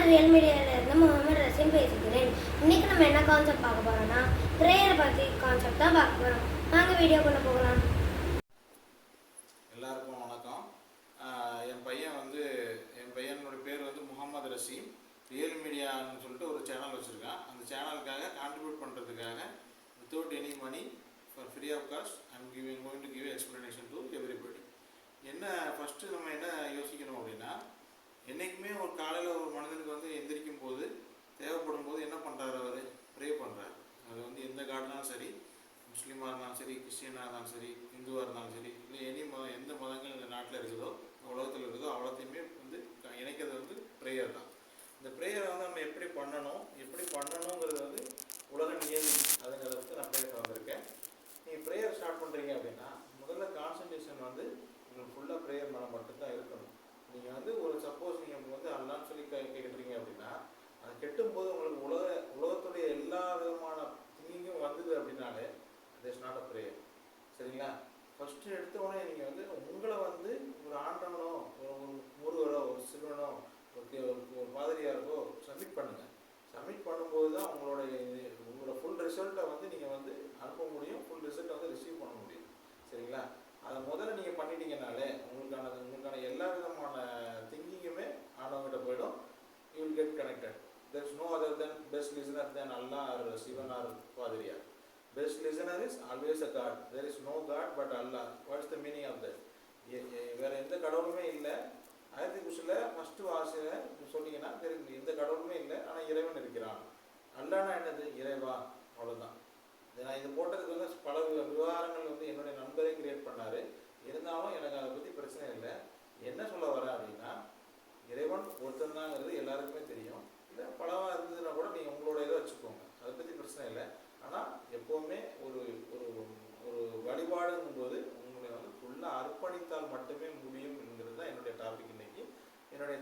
Real மீடியாவிலேருந்து Mohammed Rasim பேசுகிறேன். இன்றைக்கி நம்ம என்ன கான்செப்ட் பார்க்க போகிறோம்னா ப்ரேயரை பற்றி கான்செப்ட் தான் பார்க்க போகிறோம். நாங்கள் வீடியோக்குள்ளே போகலாம். எல்லாருக்கும் வணக்கம். என் பையனோட பேர் முகமது ரசீம். ரியல் மீடியான்னு சொல்லிட்டு ஒரு சேனல் வச்சுருக்கான். அந்த சேனலுக்காக கான்ட்ரிபியூட் பண்ணுறதுக்காக without any money for free of cost I'm going to give explanation to everybody. First நம்ம என்ன யோசிக்கணும் அப்படின்னா, என்றைக்குமே ஒரு காலையில் ஒரு மனிதனுக்கு எந்திரிக்கும் போது தேவைப்படும் போது என்ன பண்ணுறாரு? அவர் ப்ரே பண்ணுறாரு. அது எந்த காட்னாலும் சரி, முஸ்லீமாக இருந்தாலும் சரி, கிறிஸ்டியனாக இருந்தாலும் சரி, இந்துவாக இருந்தாலும் சரி, இல்லை எந்த மதங்கள் இந்த நாட்டில் இருக்குதோ, உலகத்தில் இருக்குதோ, அவ்வளோத்தையுமே இணைக்கிறது ப்ரேயர் தான். இந்த ப்ரேயரை நம்ம எப்படி பண்ணணுங்கிறது உலக நியதி. அதுங்கிறத நான் பேச வந்திருக்கேன். நீங்கள் ப்ரேயர் ஸ்டார்ட் பண்ணுறீங்க அப்படின்னா முதல்ல கான்சன்ட்ரேஷன் உங்களுக்கு ஃபுல்லாக ப்ரேயர் மேலே மட்டும்தான் இருக்கணும். நீங்கள் ஒரு சப்போஸ் நீங்கள் அல்லான்னு சொல்லி கேட்குறீங்க அப்படின்னா, அது கெட்டும்போது உங்களுக்கு உலகத்துடைய எல்லா விதமான திங்கிங்கும் வந்தது அப்படின்னாலே அது இஸ் நாட் அ ப்ரேயர். சரிங்களா? ஃபஸ்ட்டு எடுத்தோடனே நீங்கள் உங்களை ஒரு ஆண்டவனோ, ஒரு முருகரோ, ஒரு சிவனோ, ஒரு பாதிரியாருக்கோ சப்மிட் பண்ணுங்கள். சப்மிட் பண்ணும்போது தான் உங்களோட ஃபுல் ரிசல்ட்டை நீங்கள் அனுப்ப முடியும், ஃபுல் ரிசல்ட்டை ரிசீவ் பண்ண முடியும். சரிங்களா? அதை முதல்ல நீங்கள் பண்ணிட்டீங்கனாலே உங்களுக்கான எல்லா விதமான திங்கிங்குமே ஆண்டவங்கிட்ட போயிடும். You will get connected. there is no other than best listener than Allah or Sivan or Padriyar. Best listener is always a God. There is no God but Allah. What is the meaning of that? வேற எந்த கடவுளுமே இல்லை. ஆயத்தி Sushil first வாசியில் சொன்னீங்கன்னா எந்த கடவுளுமே இல்லை, ஆனால் இறைவன் இருக்கிறான். அல்லானா என்னது? இறைவா, அவ்வளோதான். நான் இது போட்டதுக்கு பல விவகாரங்கள் என்னுடைய நண்பரே கிரியேட் பண்ணார். இருந்தாலும் எனக்கு அதை பற்றி பிரச்சனை இல்லை. என்ன சொல்ல வரேன் அப்படின்னா, இறைவன் ஒருத்தந்தாங்கிறது எல்லாருக்குமே தெரியும். இல்லை பலவாக இருந்ததுன்னா கூட நீங்கள் உங்களோட இதை வச்சுக்கோங்க, அதை பற்றி பிரச்சனை இல்லை. ஆனால் எப்போவுமே ஒரு ஒரு வழிபாடுங்கும்போது உங்களை ஃபுல்லாக அர்ப்பணித்தால் மட்டுமே முடியும் என்கிறது தான் என்னுடைய டாபிக் இன்னைக்கு. என்னுடைய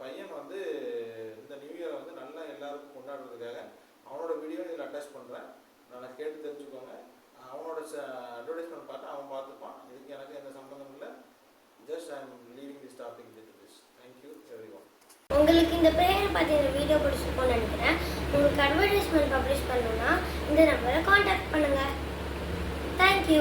பையன் இந்த நியூ இயரை நல்லா எல்லாருக்கும் கொண்டாடுறதுக்காக அவனோட வீடியோ இதில் அட்டாச் பண்ணுறேன். நான் கேட்டு தெரிஞ்சுக்கோங்க. அவனோட அட்வர்டைஸ்மெண்ட் பார்த்து அவன் பார்த்துப்பான். இதுக்கு எனக்கு எந்த சம்பந்தம் இல்லை. Just I am leaving this topic with this. Thank you everyone. உங்களுக்கு இந்த ப்ரேயரை பற்றின வீடியோ பிடிச்சிருக்கோன்னு நினைக்கிறேன். உங்களுக்கு அட்வர்டைஸ்மெண்ட் பப்ளிஷ் பண்ணணுன்னா இந்த நம்பரை காண்டாக்ட் பண்ணுங்கள். தேங்க்யூ.